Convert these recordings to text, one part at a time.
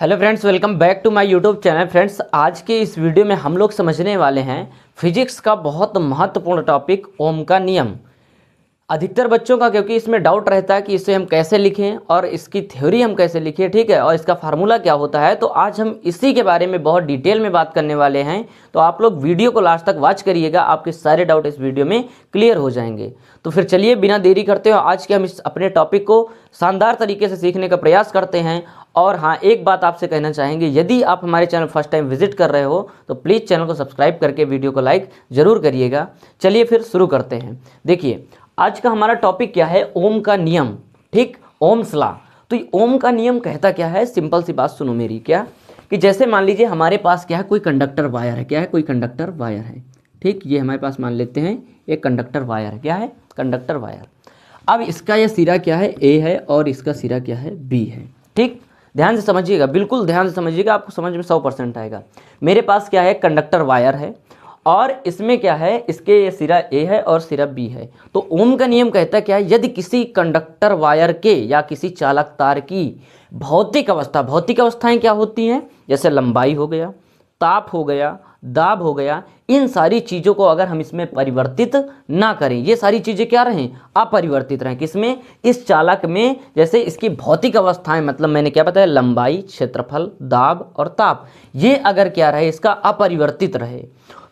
Hello friends, welcome back to my YouTube channel. Friends, आज के इस वीडियो में हम लोग समझने वाले हैं फिजिक्स का बहुत महत्वपूर्ण टॉपिक ओम का नियम। अधिकतर बच्चों का क्योंकि इसमें डाउट रहता है कि इसे हम कैसे लिखें और इसकी थ्योरी हम कैसे लिखें, ठीक है, और इसका फार्मूला क्या होता है। तो आज हम इसी के बारे में बहुत डिटेल में बात करने वाले हैं। तो आप लोग वीडियो को लास्ट तक वॉच करिएगा, आपके सारे डाउट इस वीडियो में क्लियर हो जाएंगे। तो फिर चलिए बिना देरी करते हुए आज के हम इस अपने टॉपिक को शानदार तरीके से सीखने का प्रयास करते हैं। और हाँ, एक बात आपसे कहना चाहेंगे, यदि आप हमारे चैनल फर्स्ट टाइम विजिट कर रहे हो तो प्लीज़ चैनल को सब्सक्राइब करके वीडियो को लाइक ज़रूर करिएगा। चलिए फिर शुरू करते हैं। देखिए, आज का हमारा टॉपिक क्या है, ओम का नियम, ठीक, ओम्स लॉ। तो ये ओम का नियम कहता क्या है, सिंपल सी बात सुनो मेरी, क्या कि जैसे मान लीजिए हमारे पास क्या है, कोई कंडक्टर वायर है, क्या है, कोई कंडक्टर वायर है, ठीक, ये हमारे पास मान लेते हैं एक कंडक्टर वायर है, क्या है, कंडक्टर वायर। अब इसका यह सिरा क्या है, ए है, और इसका सिरा क्या है, बी है, ठीक। ध्यान से समझिएगा, बिल्कुल ध्यान से समझिएगा, आपको समझ में 100% आएगा। मेरे पास क्या है, कंडक्टर वायर है और इसमें क्या है, इसके ये सिरा ए है और सिरा बी है। तो ओम का नियम कहता है क्या है, यदि किसी कंडक्टर वायर के या किसी चालक तार की भौतिक अवस्था, भौतिक अवस्थाएं क्या होती हैं, जैसे लंबाई हो गया, ताप हो गया, दाब हो गया, इन सारी चीज़ों को अगर हम इसमें परिवर्तित ना करें, ये सारी चीज़ें क्या रहें, अपरिवर्तित रहें, किसमें, इस चालक में, जैसे इसकी भौतिक अवस्थाएं, मतलब मैंने क्या बताया, लंबाई, क्षेत्रफल, दाब और ताप, ये अगर क्या रहे, इसका अपरिवर्तित रहे,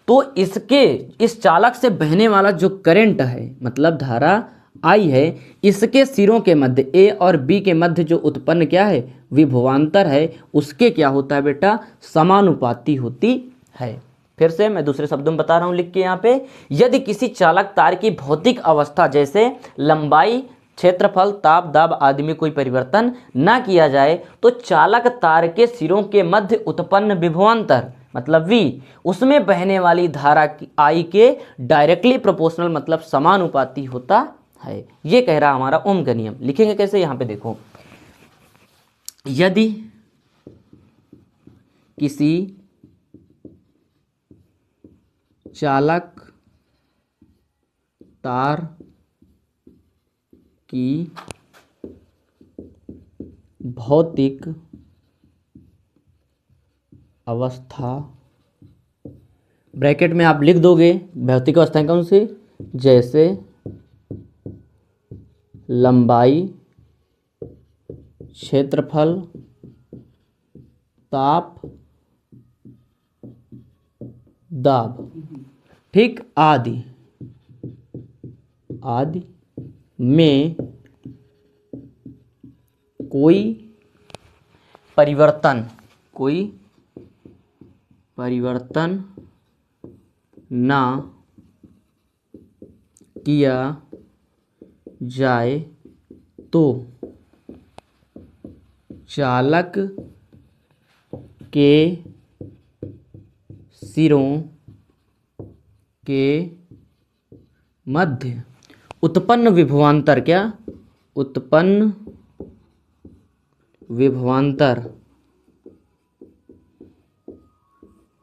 तो इसके इस चालक से बहने वाला जो करंट है, मतलब धारा आई है, इसके सिरों के मध्य ए और बी के मध्य जो उत्पन्न क्या है, विभवांतर है, उसके क्या होता है बेटा, समानुपाती होती है। फिर से मैं दूसरे शब्दों में बता रहा हूं लिख के यहाँ पे, यदि किसी चालक तार की भौतिक अवस्था जैसे लंबाई, क्षेत्रफल, ताप, दाब आदि में कोई परिवर्तन ना किया जाए तो चालक तार के सिरों के मध्य उत्पन्न विभवांतर, मतलब V, उसमें बहने वाली धारा की I के डायरेक्टली प्रोपोर्शनल, मतलब समानुपाती होता है। ये कह रहा हमारा ओम का नियम। लिखेंगे कैसे, यहां पे देखो, यदि किसी चालक तार की भौतिक अवस्था, ब्रैकेट में आप लिख दोगे भौतिक अवस्थाएं कौन सी, जैसे लंबाई, क्षेत्रफल, ताप, दाब, ठीक, आदि आदि में कोई परिवर्तन ना किया जाए तो चालक के सिरों के मध्य उत्पन्न विभवांतर, क्या, उत्पन्न विभवांतर,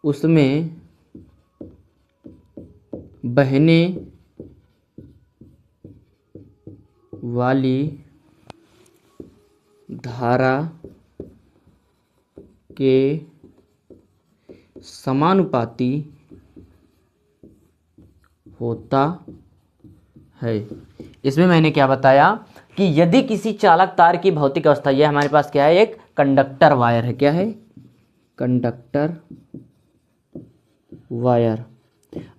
उसमें बहने वाली धारा के समानुपाती होता है। इसमें मैंने क्या बताया कि यदि किसी चालक तार की भौतिक अवस्था, यह हमारे पास क्या है, एक कंडक्टर वायर है, क्या है, कंडक्टर वायर,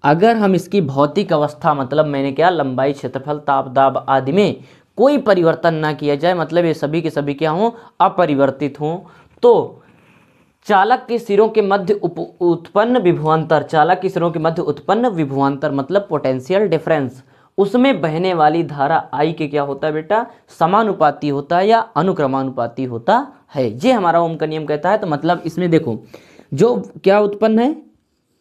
अगर हम इसकी भौतिक अवस्था, मतलब मैंने क्या, लंबाई, क्षेत्रफल, ताप, दाब आदि में कोई परिवर्तन ना किया जाए, मतलब ये सभी के सभी क्या हों, अपरिवर्तित हों, तो चालक के सिरों के मध्य उत्पन्न विभवांतर, चालक के सिरों के मध्य उत्पन्न विभवांतर मतलब पोटेंशियल डिफरेंस, उसमें बहने वाली धारा I के क्या होता है बेटा, समानुपाती होता है या अनुक्रमानुपाती होता है। ये हमारा ओम का नियम कहता है। तो मतलब इसमें देखो, जो क्या उत्पन्न है,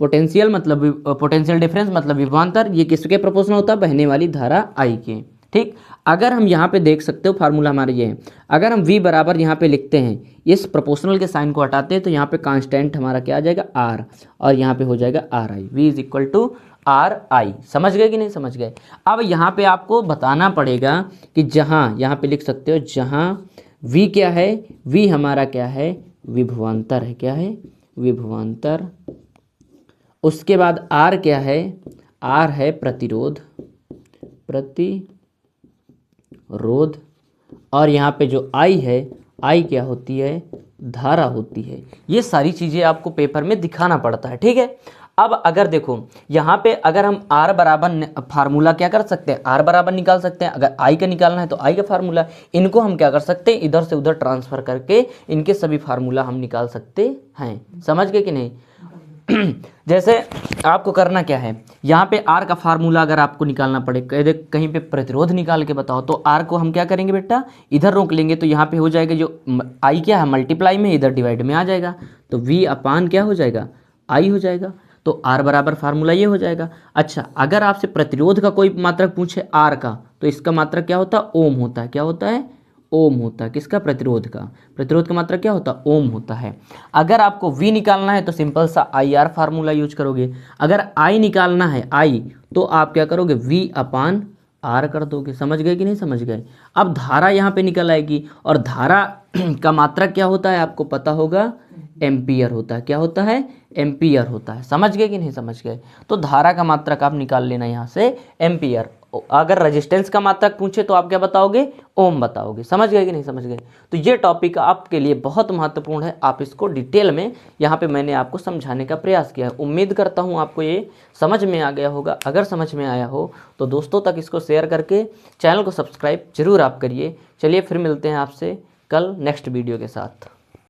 पोटेंशियल, मतलब पोटेंशियल डिफरेंस मतलब विभवांतर, ये किसके प्रोपोर्शनल होता है, बहने वाली धारा I के, ठीक। अगर हम यहाँ पे देख सकते हो फार्मूला हमारा ये है, अगर हम V बराबर यहाँ पे लिखते हैं, इस प्रोपोर्शनल के साइन को हटाते हैं तो यहाँ पे कांस्टेंट हमारा क्या आ जाएगा, R, और यहाँ पे हो जाएगा RI, V is equal to RI। समझ गए कि नहीं समझ गए। अब यहाँ पे आपको बताना पड़ेगा कि जहाँ, यहाँ पे लिख सकते हो, जहाँ V क्या है, V हमारा क्या है, विभवांतर है, क्या है, विभवांतर। उसके बाद आर क्या है, आर है प्रतिरोध, प्रतिरोध। और यहाँ पे जो आई है, आई क्या होती है, धारा होती है। ये सारी चीज़ें आपको पेपर में दिखाना पड़ता है, ठीक है। अब अगर देखो यहाँ पे अगर हम आर बराबर फार्मूला क्या कर सकते हैं, आर बराबर निकाल सकते हैं। अगर आई का निकालना है तो आई का फार्मूला, इनको हम क्या कर सकते हैं, इधर से उधर ट्रांसफर करके इनके सभी फार्मूला हम निकाल सकते हैं। समझ गए कि नहीं। जैसे आपको करना क्या है, यहाँ पे आर का फार्मूला अगर आपको निकालना पड़े, कहीं पे प्रतिरोध निकाल के बताओ, तो आर को हम क्या करेंगे बेटा, इधर रोक लेंगे। तो यहाँ पे हो जाएगा जो आई क्या है मल्टीप्लाई में, इधर डिवाइड में आ जाएगा, तो वी अपान क्या हो जाएगा, आई हो जाएगा। तो आर बराबर फार्मूला ये हो जाएगा। अच्छा, अगर आपसे प्रतिरोध का कोई मात्रक पूछे आर का, तो इसका मात्रक क्या होता है, ओम होता है। क्या होता है, ओम होता है। किसका, प्रतिरोध का। प्रतिरोध का मात्रक क्या होता है, ओम होता है। अगर आपको वी निकालना है तो सिंपल सा आई आर फार्मूला यूज करोगे। अगर आई निकालना है आई, तो आप क्या करोगे, वी अपान आर कर दोगे। समझ गए कि नहीं समझ गए। अब धारा यहाँ पे निकल आएगी, और धारा का मात्रक क्या होता है आपको पता होगा, एम्पियर होता है। क्या होता है, एम्पियर होता है। समझ गए कि नहीं समझ गए। तो धारा का मात्रक आप निकाल लेना यहाँ से, एम्पियर। अगर रेजिस्टेंस का मात्रक पूछे तो आप क्या बताओगे, ओम बताओगे। समझ गए कि नहीं समझ गए। तो ये टॉपिक आपके लिए बहुत महत्वपूर्ण है, आप इसको डिटेल में यहाँ पे मैंने आपको समझाने का प्रयास किया है। उम्मीद करता हूँ आपको ये समझ में आ गया होगा। अगर समझ में आया हो तो दोस्तों तक इसको शेयर करके चैनल को सब्सक्राइब जरूर आप करिए। चलिए फिर मिलते हैं आपसे कल नेक्स्ट वीडियो के साथ।